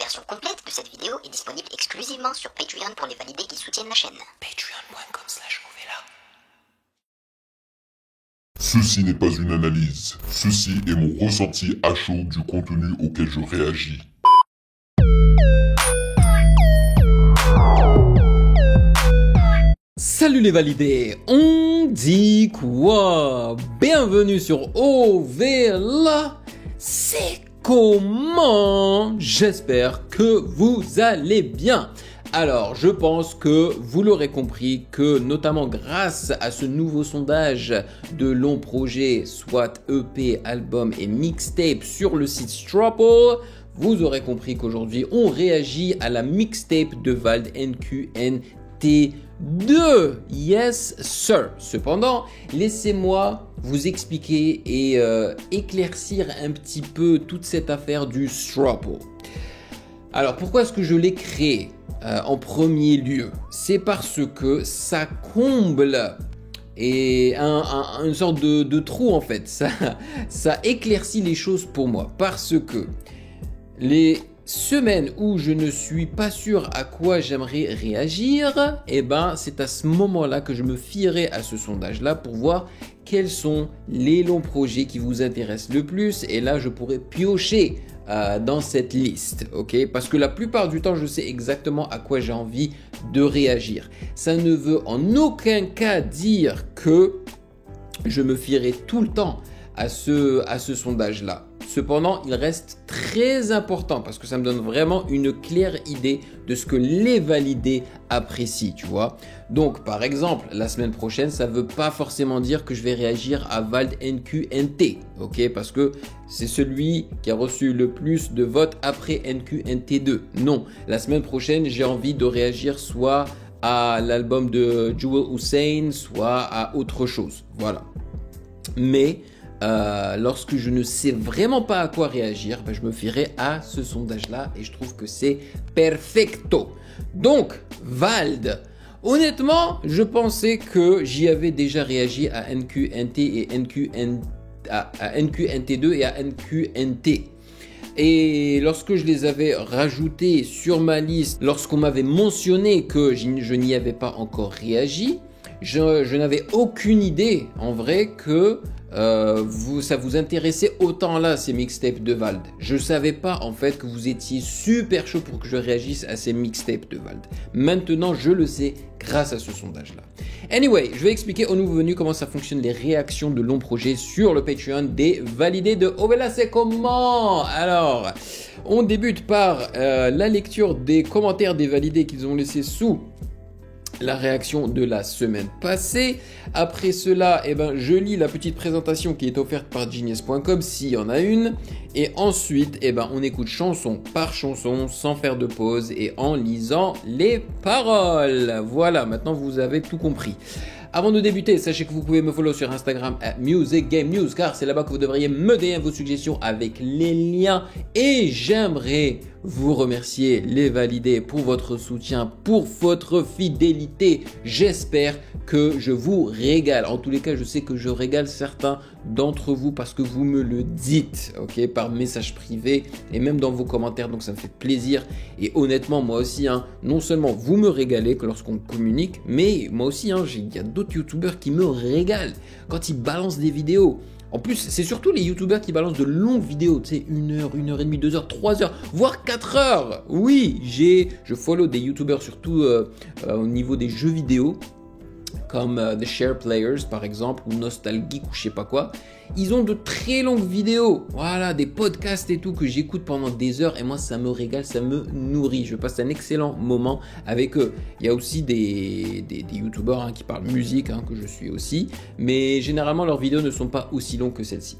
version complète de cette vidéo est disponible exclusivement sur Patreon pour les validés qui soutiennent la chaîne. Patreon.com/Ovela. Ceci n'est pas une analyse, ceci est mon ressenti à chaud du contenu auquel je réagis. Salut les validés, on dit quoi? Bienvenue sur Ovela. C'est comment? J'espère que vous allez bien. Alors, je pense que vous l'aurez compris que notamment grâce à ce nouveau sondage de longs projets, soit EP, album et mixtape sur le site Stropple, vous aurez compris qu'aujourd'hui on réagit à la mixtape de Vald NQNT2. Yes sir. Cependant, laissez-moi vous expliquer et éclaircir un petit peu toute cette affaire du Stropple. Alors pourquoi est-ce que je l'ai créé en premier lieu? C'est parce que ça comble et une sorte de trou en fait. Ça éclaircit les choses pour moi parce que les semaines où je ne suis pas sûr à quoi j'aimerais réagir, eh ben c'est à ce moment-là que je me fierai à ce sondage-là pour voir quels sont les longs projets qui vous intéressent le plus, et là je pourrais piocher dans cette liste, ok? Parce que la plupart du temps je sais exactement à quoi j'ai envie de réagir. Ça ne veut en aucun cas dire que je me fierai tout le temps à ce sondage-là. Cependant, il reste très important parce que ça me donne vraiment une claire idée de ce que les validés apprécient, tu vois. Donc, par exemple, la semaine prochaine, ça ne veut pas forcément dire que je vais réagir à Vald NQNT, ok? Parce que c'est celui qui a reçu le plus de votes après NQNT2. Non, la semaine prochaine, j'ai envie de réagir soit à l'album de Jewel Hussein, soit à autre chose, voilà. Mais lorsque je ne sais vraiment pas à quoi réagir, ben je me fierai à ce sondage-là et je trouve que c'est perfecto. Donc, Vald, honnêtement, je pensais que j'y avais déjà réagi à NQNT et à NQNT2 et à NQNT. Et lorsque je les avais rajoutés sur ma liste, lorsqu'on m'avait mentionné que je n'y avais pas encore réagi, je n'avais aucune idée en vrai que ça vous intéressait autant là ces mixtapes de Vald. Je savais pas en fait que vous étiez super chaud pour que je réagisse à ces mixtapes de Vald. Maintenant je le sais grâce à ce sondage là. Anyway, je vais expliquer aux nouveaux venus comment ça fonctionne les réactions de longs projets sur le Patreon des validés de Ovela. C'est comment? Alors, on débute par la lecture des commentaires des validés qu'ils ont laissés sous la réaction de la semaine passée. Après cela, eh ben, je lis la petite présentation qui est offerte par Genius.com s'il y en a une. Et ensuite, eh ben, on écoute chanson par chanson sans faire de pause et en lisant les paroles. Voilà, maintenant vous avez tout compris. Avant de débuter, sachez que vous pouvez me follow sur Instagram @musicgamenews car c'est là-bas que vous devriez me DM vos suggestions avec les liens. Et j'aimerais vous remercier les validés pour votre soutien, pour votre fidélité. J'espère que je vous régale. En tous les cas, je sais que je régale certains d'entre vous parce que vous me le dites, ok, par message privé et même dans vos commentaires. Donc ça me fait plaisir. Et honnêtement, moi aussi, hein, non seulement vous me régalez que lorsqu'on communique, mais moi aussi, hein, il y a d'autres youtubeurs qui me régalent quand ils balancent des vidéos. En plus, c'est surtout les youtubeurs qui balancent de longues vidéos, tu sais, 1 heure, 1 heure et demie, 2 heures, 3 heures, voire 4 heures. Oui, je follow des youtubeurs surtout au niveau des jeux vidéo, comme The Share Players par exemple, ou Nostalgeek ou je sais pas quoi. Ils ont de très longues vidéos, voilà, des podcasts et tout que j'écoute pendant des heures et moi ça me régale, ça me nourrit. Je passe un excellent moment avec eux. Il y a aussi des youtubeurs hein, qui parlent musique, hein, que je suis aussi, mais généralement leurs vidéos ne sont pas aussi longues que celle-ci.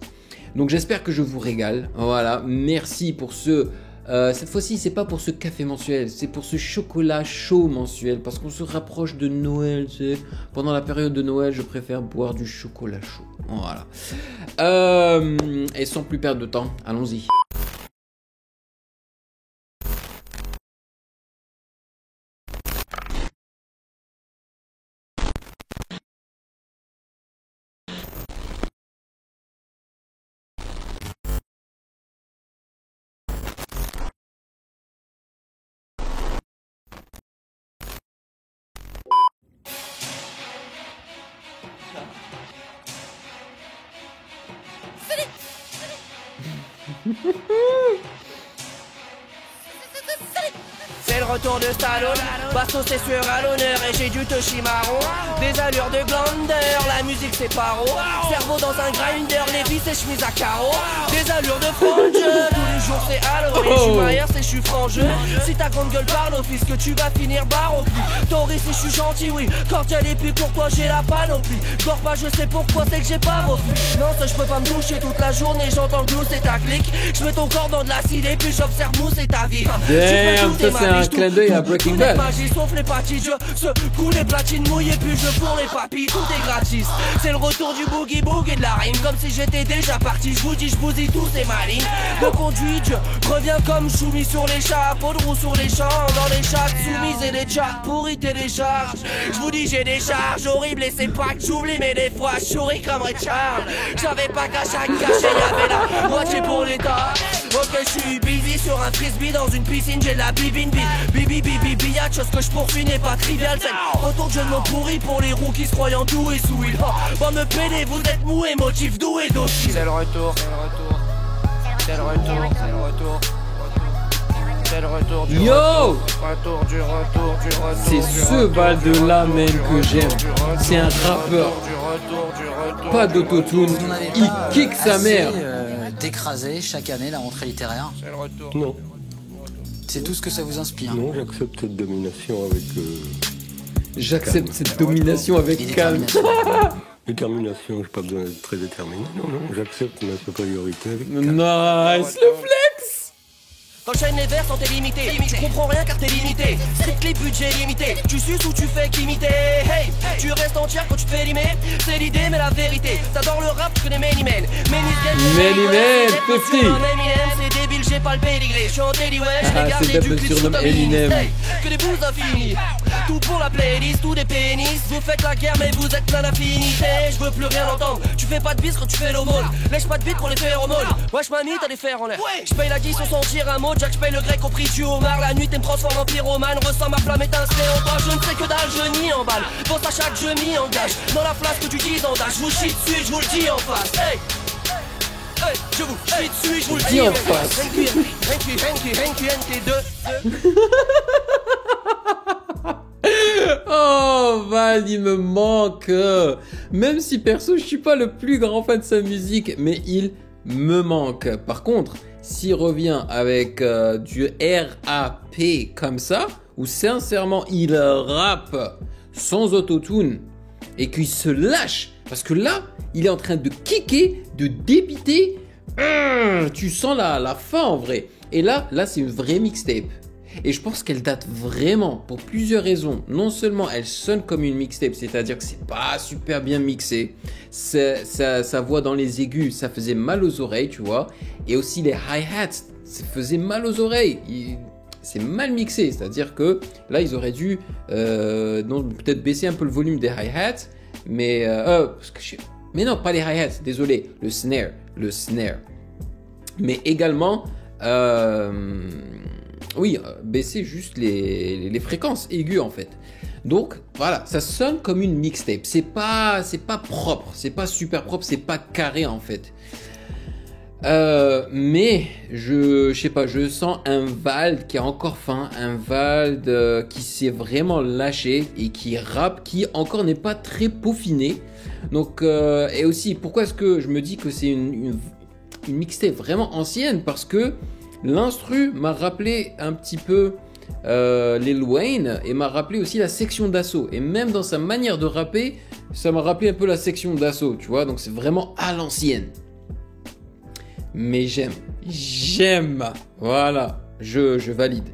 Donc j'espère que je vous régale. Voilà, merci pour ce... cette fois-ci, c'est pas pour ce café mensuel, c'est pour ce chocolat chaud mensuel, parce qu'on se rapproche de Noël, tu sais. Pendant la période de Noël, je préfère boire du chocolat chaud. Voilà. Et sans plus perdre de temps, allons-y. C'est le retour de Stallone, Bastos c'est sueur à l'honneur et j'ai du Toshimaron. Des allures de glandeur, la musique c'est paro. Cerveau dans un grinder, les vis et chemise à carreaux. Des allures de frange, tous les jours c'est Halloween. Je suis Myers et je suis frangeux. Si ta grande gueule parle au fils que tu vas finir barre au pli. Toris et je suis gentil oui, cordial et puis courtois j'ai la panoplie. Dors pas je sais pourquoi c'est que j'ai pas refus. Non ça je peux pas me toucher toute la journée, j'entends le blues et ta clique. Je mets ton corps dans de l'acide et puis j'observe mousse et ta vie. Damn, ça c'est un clin d'œil à Breaking Bad. Magie sauf les patines, je secoue les platines mouillées puis je pour les papilles, tout est gratis. C'est le retour du boogie boogie et de la rime, comme si j'étais déjà parti. Je vous dis, je bousille tous ces malines. De conduite, je reviens comme Choumi sur les chapeaux de roue sur les champs, dans les chats soumises et les charts pourris télécharge. Je vous dis, j'ai des charges horribles et c'est pas que j'oublie, mais des fois je souris comme Richard. J'avais pas qu'à chaque cachet, y'avait la moitié pour l'état. Ok, je suis busy sur un frisbee dans une piscine, j'ai de la bibine bibi bibi y'a chose que je poursuis n'est pas trivial. C'est le retour de jeunes mots pourris pour les roues qui se croient doux et sous il. Bon me pédé, vous êtes mou et motif doux et docile. C'est le retour, c'est le retour, c'est le retour. C'est le retour du Yo, retour du retour. c'est ce Val de là même que j'aime. C'est un rappeur, pas d'autotune, il kick sa mère. D'écraser chaque année la rentrée littéraire. Non, C'est tout ce que ça vous inspire. non, j'accepte cette domination avec J'accepte cette domination Et avec calme. détermination. détermination. J'ai pas besoin d'être très déterminé. Non, non, j'accepte ma supériorité avec Nice, le flex. Enchaîne les vers sans t'es limité. Je comprends rien car t'es limité. Strictly budget limité. Tu suces ou tu fais qu'imiter. Hey, tu restes entière quand tu te fais limer. C'est l'idée mais la vérité. T'adores le rap, tu connais Many Men. Many Men, 50. C'est débile, j'ai pas le pédigré. Je suis en daily ouais, je Ah, les garde c'est du Dub le clip surnomme sous ta mini. Eminem. Hey, que des bouses infinies. Tout pour la playlist, tout des pénis. Vous faites la guerre mais vous êtes plein d'affinités. Je veux plus rien entendre. Tu fais pas de bis quand tu fais l'aumône. Lèche pas de bite pour les phéromones. Wesh mamie, t'as des fers en l'air. Je paye la 10 sans sentir un mot. Jack, je paye le grec au prix du homard. La nuit, t'es me transforme en pyromane. Ressens ma flamme étincelée en toi. Je ne sais que dalle, je nie en balle. Pense à chaque jeu m'y engage. Dans la place que tu dis en dash. Je vous chie dessus, je vous le dis en face. Hey, hey, je vous chie dessus, je vous le dis en face. Oh Val, il me manque. Même si perso je suis pas le plus grand fan de sa musique, mais il me manque. Par contre, s'il revient avec du RAP comme ça, où sincèrement il rappe sans autotune et qu'il se lâche, parce que là il est en train de kicker, de débiter. Tu sens la fin en vrai. Et là c'est une vraie mixtape. Et je pense qu'elle date vraiment pour plusieurs raisons. Non seulement elle sonne comme une mixtape, c'est-à-dire que c'est pas super bien mixé. Sa voix dans les aigus, ça faisait mal aux oreilles, tu vois. Et aussi les hi-hats, ça faisait mal aux oreilles. C'est mal mixé, c'est-à-dire que là ils auraient dû peut-être baisser un peu le volume des hi-hats. Mais non, pas les hi-hats, désolé, le snare. Mais également... baisser juste les fréquences aiguës en fait. Donc voilà, ça sonne comme une mixtape. C'est pas propre, c'est pas super propre, c'est pas carré en fait. Mais je sais pas, je sens un Vald qui a encore faim, un Vald qui s'est vraiment lâché et qui rappe, qui encore n'est pas très peaufiné. Donc et aussi, pourquoi est-ce que je me dis que c'est une mixtape vraiment ancienne? Parce que l'instru m'a rappelé un petit peu Lil Wayne et m'a rappelé aussi la section d'assaut. Et même dans sa manière de rapper, ça m'a rappelé un peu la section d'assaut, tu vois. Donc c'est vraiment à l'ancienne. Mais j'aime. Voilà, je valide.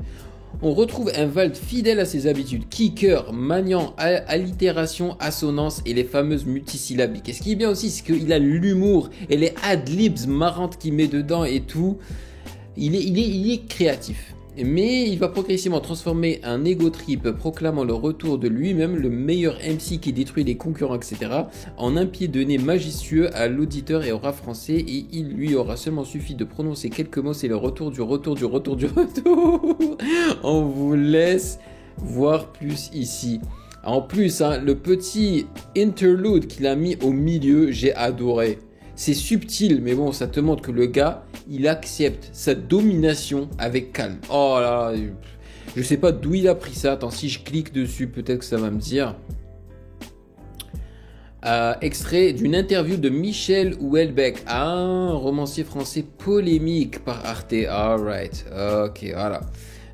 On retrouve un Vald fidèle à ses habitudes, kicker, maniant, allitération, assonance et les fameuses multisyllabiques. Et ce qui est bien aussi, c'est qu'il a l'humour et les ad-libs marrantes qu'il met dedans et tout. Il est créatif, mais il va progressivement transformer un ego trip proclamant le retour de lui-même, le meilleur MC qui détruit les concurrents, etc., en un pied de nez majestueux à l'auditeur et au rap français, et il lui aura seulement suffi de prononcer quelques mots, c'est le retour du retour. On vous laisse voir plus ici. En plus, le petit interlude qu'il a mis au milieu, j'ai adoré. C'est subtil, mais bon, ça te montre que le gars, il accepte sa domination avec calme. Oh là là, je sais pas d'où il a pris ça. Attends, si je clique dessus, peut-être que ça va me dire. Extrait d'une interview de Michel Houellebecq, un romancier français polémique par Arte. Alright, ok, voilà.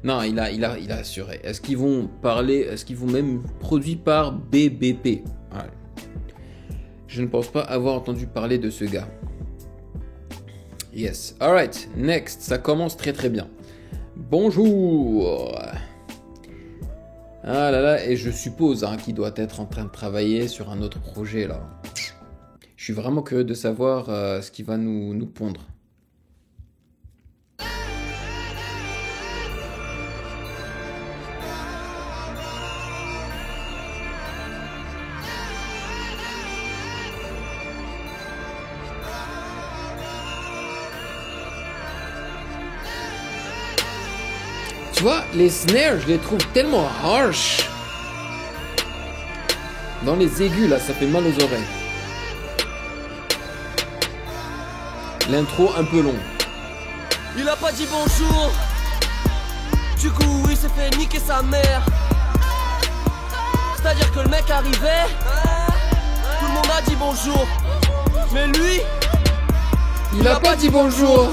Non, il a assuré. Est-ce qu'ils vont même produit par BBP? Ouais. Je ne pense pas avoir entendu parler de ce gars. Yes, alright, next, ça commence très très bien. Bonjour. Ah là là, et je suppose qu'il doit être en train de travailler sur un autre projet là. Je suis vraiment curieux de savoir ce qu'il va nous pondre. Tu vois, les snares, je les trouve tellement harsh. Dans les aigus, là, ça fait mal aux oreilles. L'intro un peu long. Il a pas dit bonjour. Du coup, il s'est fait niquer sa mère. C'est-à-dire que le mec arrivait, tout le monde a dit bonjour. Mais lui, il a pas dit bonjour.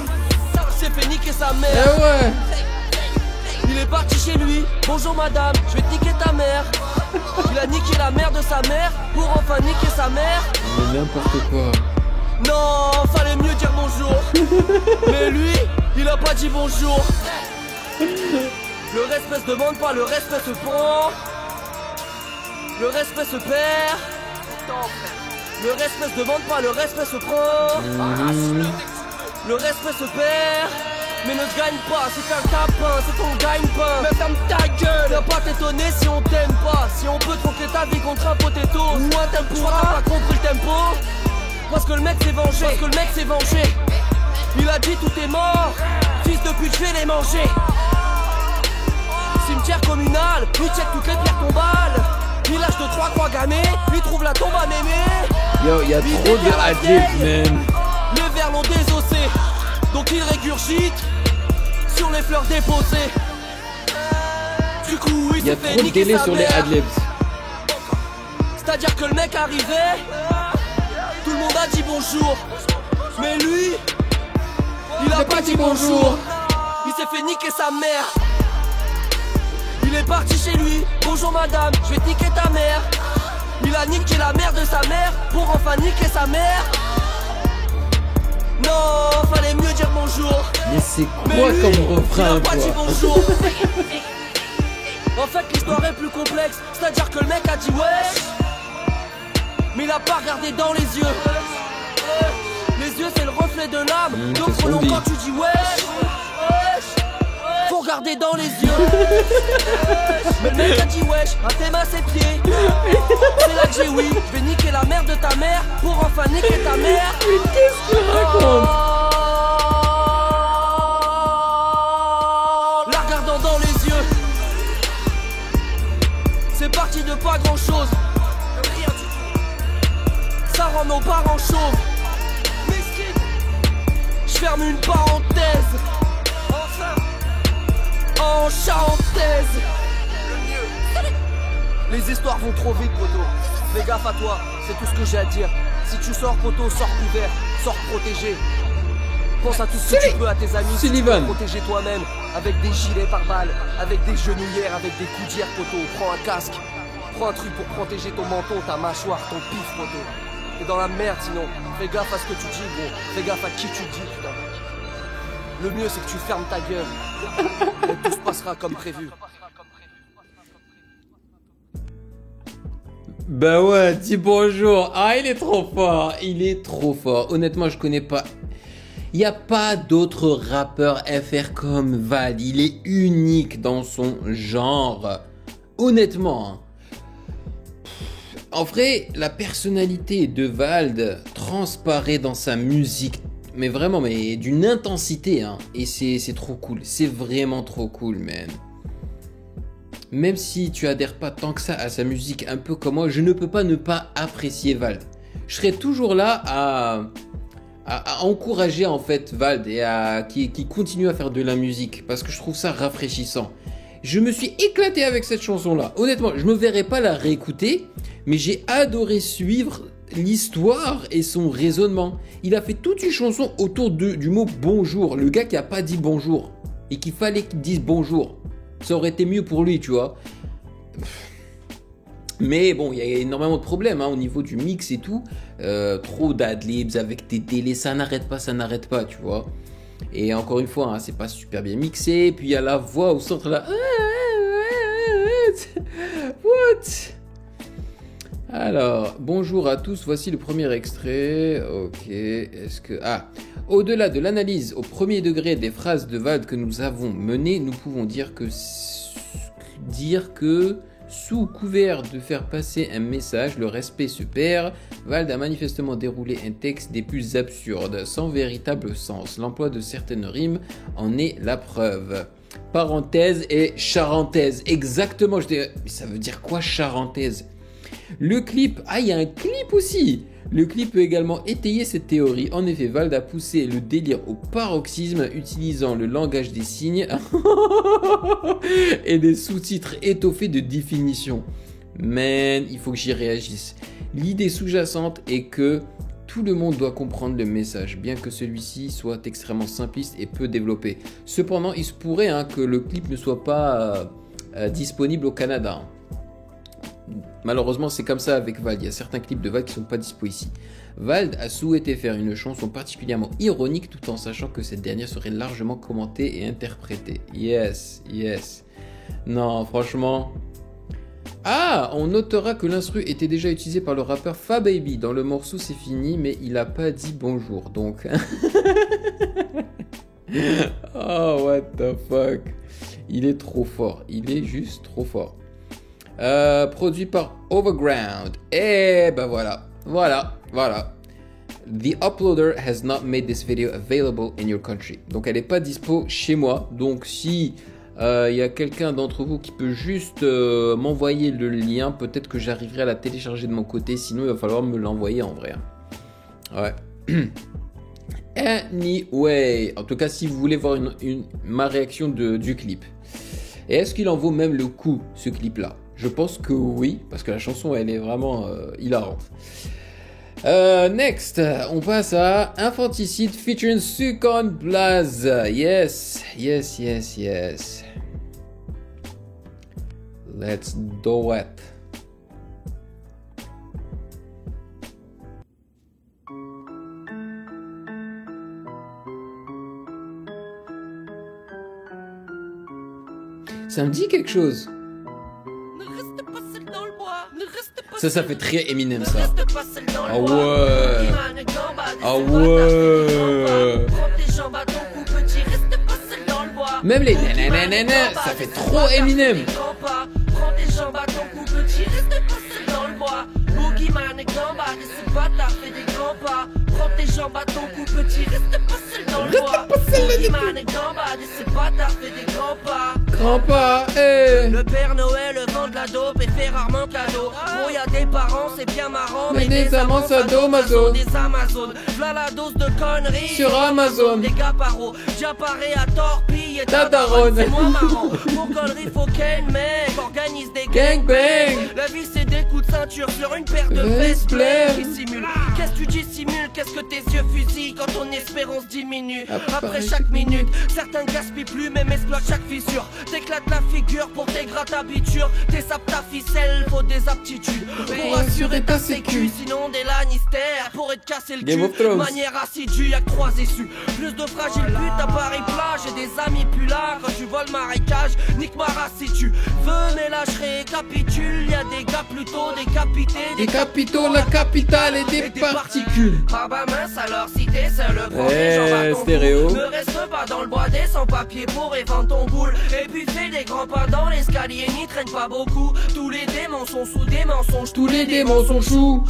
Il s'est fait niquer sa mère. Eh ouais. Il est parti chez lui, bonjour madame, je vais te niquer ta mère. Il a niqué la mère de sa mère pour enfin niquer sa mère. Mais n'importe quoi. Non, fallait mieux dire bonjour. Mais lui, il a pas dit bonjour. Le respect se demande pas, le respect se prend. Le respect se perd. Le respect se demande pas, le respect se prend. Le respect se perd. Mais ne gagne pas, c'est un tapin, c'est ton gagne-pain. Mais ferme ta gueule, viens pas t'étonner si on t'aime pas. Si on peut troquer ta vie contre un potato ou un tempura, t'as pas compris le tempo. Parce que le mec s'est vengé, il a dit tout est mort. Fils de pute, je vais les manger. Cimetière communal, il check toutes les pierres tombales. Il lâche de 3 croix gammées, il trouve la tombe à mémé. Yo, y'a trop de adlibs, man. Les vers l'ont désossé, donc il régurgite sur les fleurs déposées. Du coup, il s'est fait niquer sa mère. Sur les adlibs. C'est-à-dire que le mec arrivait, tout le monde a dit bonjour. Mais lui, il a pas dit bonjour. Il s'est fait niquer sa mère. Il est parti chez lui, bonjour madame, je vais te niquer ta mère. Il a niqué la mère de sa mère pour enfin niquer sa mère. Non, fallait mieux dire bonjour. Mais c'est quoi comme refrain, il a pas dit bonjour. En fait l'histoire est plus complexe, c'est-à-dire que le mec a dit wesh, mais il a pas regardé dans les yeux. Les yeux c'est le reflet de l'âme, donc selon quand tu dis wesh, faut regarder dans les yeux. Mais le mec a dit wesh, un thème à ses pieds. C'est là que j'ai oui, je vais niquer la mère de ta mère pour enfin niquer ta mère. Mais qu'est-ce qu'il raconte? La regardant dans les yeux. C'est parti de pas grand chose. Rien du tout. Ça rend nos parents chauves. Je ferme une parenthèse. En chantaise. Les histoires vont trop vite, poto. Fais gaffe à toi, c'est tout ce que j'ai à dire. Si tu sors, poto, sors couvert, sors protégé. Pense à tout ce que tu peux à tes amis. Si tu peux protéger toi-même, avec des gilets par balles, avec des genouillères, avec des coudières, poto. Prends un casque, prends un truc pour protéger ton menton, ta mâchoire, ton pif, poto. T'es dans la merde sinon. Fais gaffe à ce que tu dis, gros. Fais gaffe à qui tu dis, putain. Le mieux c'est que tu fermes ta gueule. Et tout se passera comme prévu. Bah ouais, dis bonjour. Ah, il est trop fort. Il est trop fort. Honnêtement, je connais pas. Il n'y a pas d'autre rappeur FR comme Vald. Il est unique dans son genre. Honnêtement. En vrai, la personnalité de Vald transparaît dans sa musique. Mais vraiment, mais d'une intensité, hein. Et c'est trop cool. C'est vraiment trop cool, man. Même si tu adhères pas tant que ça à sa musique, un peu comme moi, je ne peux pas ne pas apprécier Vald. Je serai toujours là à encourager en fait Vald et qui continue à faire de la musique parce que je trouve ça rafraîchissant. Je me suis éclaté avec cette chanson-là. Honnêtement, je me verrai pas la réécouter, mais j'ai adoré suivre l'histoire et son raisonnement. Il a fait toute une chanson autour du mot bonjour. Le gars qui a pas dit bonjour et qu'il fallait qu'il dise bonjour. Ça aurait été mieux pour lui, tu vois. Mais bon, il y a énormément de problèmes au niveau du mix et tout. Trop d'adlibs avec des délais, ça n'arrête pas, tu vois. Et encore une fois, c'est pas super bien mixé. Puis il y a la voix au centre là. What? Alors, bonjour à tous, voici le premier extrait. Ok, est-ce que... Au-delà de l'analyse au premier degré des phrases de Vald que nous avons menées, nous pouvons dire que sous couvert de faire passer un message, le respect se perd. Vald a manifestement déroulé un texte des plus absurdes, sans véritable sens. L'emploi de certaines rimes en est la preuve. Parenthèse et charentaise. Exactement, mais ça veut dire quoi charentaise? Le clip, il y a un clip aussi. Le clip peut également étayer cette théorie. En effet, Vald a poussé le délire au paroxysme utilisant le langage des signes et des sous-titres étoffés de définition. Man, il faut que j'y réagisse. L'idée sous-jacente est que tout le monde doit comprendre le message, bien que celui-ci soit extrêmement simpliste et peu développé. Cependant, il se pourrait que le clip ne soit pas disponible au Canada. Malheureusement, c'est comme ça avec Vald. Il y a certains clips de Vald qui ne sont pas dispo ici. Vald a souhaité faire une chanson particulièrement ironique tout en sachant que cette dernière serait largement commentée et interprétée. Yes. Non, franchement... on notera que l'instru était déjà utilisé par le rappeur Fababy. Dans le morceau, c'est fini, mais il n'a pas dit bonjour, donc... Oh, what the fuck. Il est trop fort. Il est juste trop fort. Produit par Overground. Et ben voilà. The uploader has not made this video available in your country. Donc elle n'est pas dispo chez moi. Donc si y a quelqu'un d'entre vous qui peut juste m'envoyer le lien, peut-être que j'arriverai à la télécharger de mon côté. Sinon il va falloir me l'envoyer en vrai. Ouais. Anyway, en tout cas si vous voulez voir ma réaction du clip. Et est-ce qu'il en vaut même le coup, ce clip-là? Je pense que oui, parce que la chanson, elle est vraiment hilarante. Next, on passe à Infanticide featuring Sucon Blaz. Yes. Let's do it. Ça me dit quelque chose. Ça fait très Eminem ça. Ah ouais. Même les nananana, ça fait trop Eminem. Prends tes jambes à ton cou, petit, reste pas seul dans le bois. Boogeyman et gambade, et c'est pas t'as fait des grands pas. Grands pas, Le Père Noël vend de la dope et fait rarement cadeau. Bon, y'a des parents, c'est bien marrant, mais des amants sadomaso. Des Amazones, v'là la dose de conneries sur Amazon. Des gars paro, j'apparais à torpille et ta daronne. C'est moins marrant, pour conneries faut qu'un mec organise des gangbangs. La vie c'est des coups de ceinture sur une paire de fesses pleines. Qui simule, qu'est-ce que tu dissimules, qu'est-ce que tes yeux fusillent quand ton espérance diminue. Après chaque minute, certains gaspillent plus même exploitent chaque fissure. T'éclates la figure pour tes gratabilletures. T'es sapes ta ficelle, faut des aptitudes pour assurer ta sécu. Sinon des Lannister pourraient te casser le cul de manière assidue, y'a que 3 issues. Plus de fragiles putes à Paris plage. J'ai des amis plus là quand tu voles marécage. Nique ma race si tu veux mais là je récapitule. Y'a des gars plutôt décapités. Des capitaux, la capitale et des particules. Ah bah mince alors si t'es seul, prends tes jambes à ton stéréo. Ne reste pas dans le bois des sans-papiers pour éventer ton boule. Et puis fais des grands pas dans l'escalier, n'y traîne pas beaucoup. Tous les démons sont sous des mensonges. Tous les démons sont choux.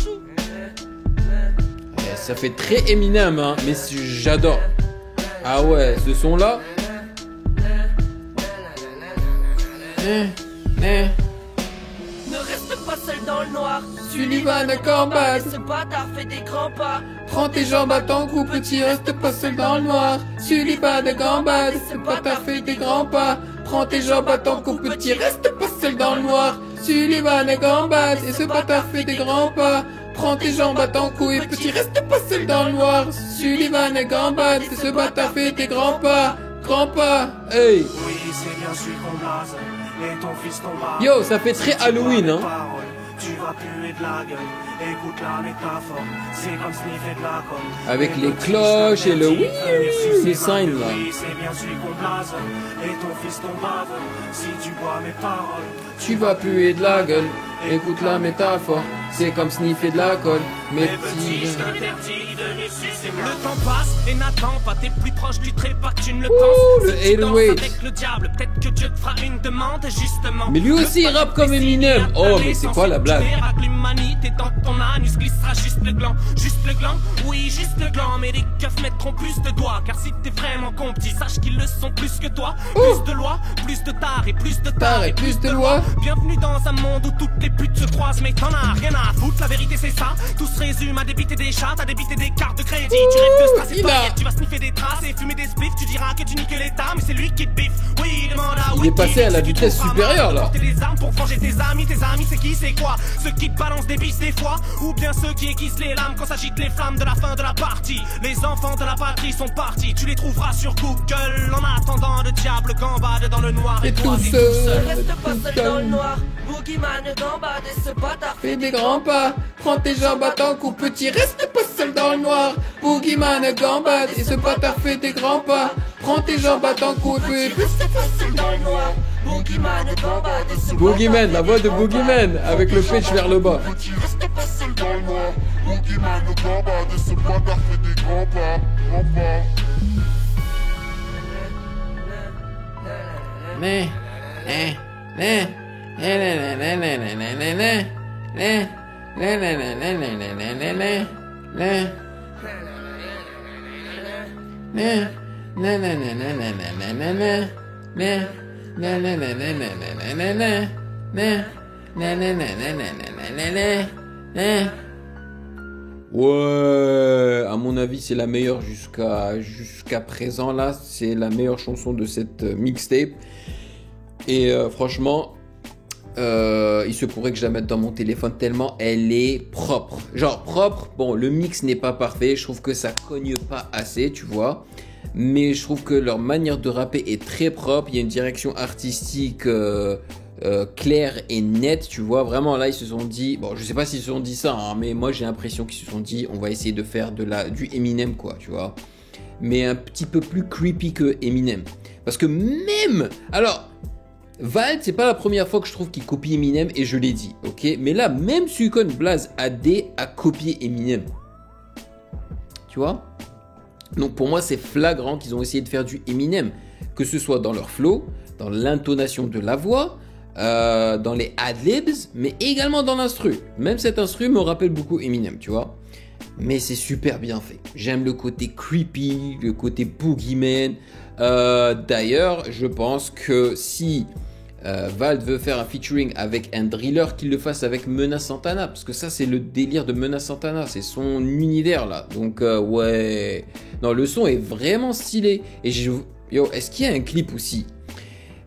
Ça fait très Eminem hein, mais j'adore. Ah ouais, ce son là. Ne reste pas seul dans le noir. Sullivan à Corbad. Ce bâtard fait des grands pas. Prends tes jambes à ton cou, petit, reste pas seul dans le noir. Suis pas de gambade, c'est pas ta fait des grands pas. Prends tes jambes à ton cou, petit, reste pas seul dans le noir. Sullivan et gambade, et ce bâtard fait des grands pas. Prends tes jambes à ton cou et petit, reste pas seul dans le noir. Sullivan et gambade, et ce bâtard fait des grands pas. Grands pas, hey. Oui, c'est bien celui qu'on blase. Et ton fils tombera. Yo, ça fait très Halloween, hein. Tu vas puer de la gueule, écoute la métaphore, c'est comme sniffer de la colle. Avec les cloches et le oui, les signes là. Oui, c'est bien celui qu'on blase, et ton fils ton bave, si tu bois mes paroles. Tu vas puer de la gueule, écoute la métaphore, c'est comme sniffer de la colle, mes petits... Le temps passe et n'attends pas, t'es plus proche du trépas que tu ne le penses. Le Si tu danses 808. avec le diable, peut-être que Dieu te fera une demande justement. Mais lui aussi il rappe comme Eminem. Oh mais c'est quoi la blague? L'humanité dans ton anus glissera juste le gland. Juste le gland, oui juste le gland. Mais les keufs mettront plus de doigts. Car si t'es vraiment con petit, sache qu'ils le sont plus que toi. Plus de lois, plus de tard et plus de tard et plus de loi. Bienvenue dans un monde où toutes les putes se croisent. Mais t'en as rien à foutre, la vérité c'est ça. Tout se résume à débiter des chats, à débiter des cartes de crédit. Tu rêves de strass et de paillettes, tu vas sniffer des traces et fumer des spliffs. Tu diras que tu niques l'État, mais c'est lui qui te biffe. Oui, demande à Il est passé à la vitesse supérieure là. Porter des armes pour venger tes amis c'est qui, c'est quoi? Ceux qui te balancent des biches des fois, ou bien ceux qui aiguisent les lames quand s'agitent les flammes de la fin de la partie. Les enfants de la patrie sont partis, tu les trouveras sur Google. En attendant, le diable gambade dans le noir et toi t'es tout seul. Reste pas seul dans le noir, Boogeyman gambade et ce bâtard Fais des grands pas, prends tes jambes à ton cou, petit, reste pas seul dans le noir. Boogeyman gambade et ce bâtard fait des grands pas. Prends tes jambes à ton cou, petit, reste pas seul dans le noir. Boogeyman gambade et ce Boogeyman, la voix de Boogeyman, avec le pitch vers le bas. petit, reste pas seul dans le noir. Boogeyman gambade et ce bâtard fait des grands pas. Grands pas. Mais, ouais, à mon avis, c'est la meilleure jusqu'à présent là, c'est la meilleure chanson de cette mixtape. Et franchement, il se pourrait que je la mette dans mon téléphone tellement elle est propre. Genre propre, bon, le mix n'est pas parfait, je trouve que ça cogne pas assez, tu vois. Mais je trouve que leur manière de rapper est très propre, il y a une direction artistique claire et nette, tu vois. Vraiment là, ils se sont dit, bon, je sais pas s'ils se sont dit ça, hein, mais moi j'ai l'impression qu'ils se sont dit, on va essayer de faire du Eminem, quoi, tu vois. Mais un petit peu plus creepy que Eminem. Parce que même, alors... Vald, c'est pas la première fois que je trouve qu'il copie Eminem et je l'ai dit, ok? Mais là, même Suicon Blaze AD a copié Eminem. Tu vois? Donc pour moi, c'est flagrant qu'ils ont essayé de faire du Eminem. Que ce soit dans leur flow, dans l'intonation de la voix, dans les ad-libs, mais également dans l'instru. Même cet instru me rappelle beaucoup Eminem, tu vois? Mais c'est super bien fait. J'aime le côté creepy, le côté boogeyman. D'ailleurs, je pense que si Vald veut faire un featuring avec un driller, qu'il le fasse avec Menace Santana, parce que ça c'est le délire de Menace Santana, c'est son univers là. Donc ouais, non, le son est vraiment stylé. Et yo, est-ce qu'il y a un clip aussi?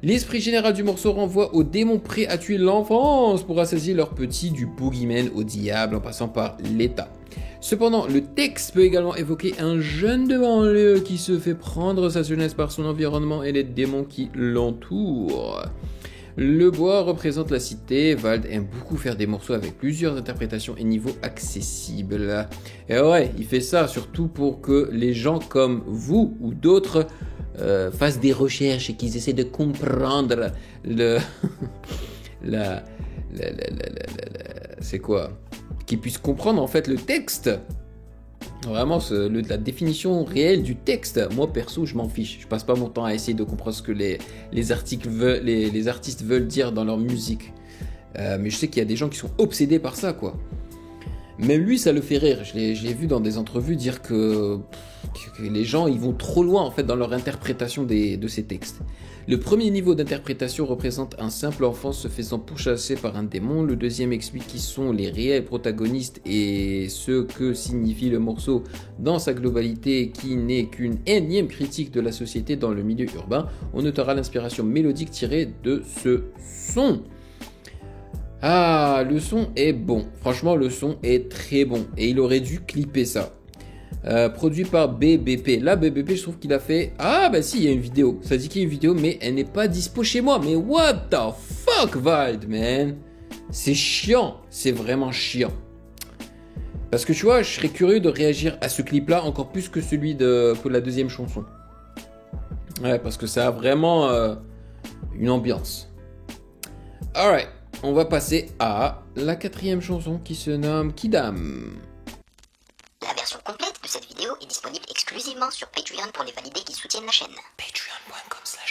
L'esprit général du morceau renvoie aux démons prêts à tuer l'enfance pour assaisir leurs petits, du boogeyman au diable en passant par l'État. Cependant, le texte peut également évoquer un jeune de banlieue qui se fait prendre sa jeunesse par son environnement et les démons qui l'entourent. Le bois représente la cité. Vald aime beaucoup faire des morceaux avec plusieurs interprétations et niveaux accessibles. Et ouais, il fait ça surtout pour que les gens comme vous ou d'autres fassent des recherches et qu'ils essaient de comprendre c'est quoi? Qu'ils puissent comprendre en fait le texte. Vraiment, la définition réelle du texte. Moi perso, je m'en fiche. Je passe pas mon temps à essayer de comprendre ce que les artistes veulent dire dans leur musique. Mais je sais qu'il y a des gens qui sont obsédés par ça, quoi. Même lui, ça le fait rire. Je l'ai vu dans des entrevues dire que les gens ils vont trop loin en fait dans leur interprétation de ces textes. Le premier niveau d'interprétation représente un simple enfant se faisant pourchasser par un démon. Le deuxième explique qui sont les réels protagonistes et ce que signifie le morceau dans sa globalité, qui n'est qu'une énième critique de la société dans le milieu urbain. On notera l'inspiration mélodique tirée de ce son. Ah, le son est bon. Franchement, le son est très bon. Et il aurait dû clipper ça. Produit par BBP. Là, BBP, je trouve qu'il a fait... Ah, bah si, il y a une vidéo. Ça dit qu'il y a une vidéo, mais elle n'est pas dispo chez moi. Mais what the fuck, Vald, man? C'est chiant. C'est vraiment chiant. Parce que tu vois, je serais curieux de réagir à ce clip-là encore plus que celui que la deuxième chanson. Ouais, parce que ça a vraiment une ambiance. Alright. On va passer à la quatrième chanson qui se nomme Kidam. La version complète de cette vidéo est disponible exclusivement sur Patreon pour les validés qui soutiennent la chaîne. Patreon.com/.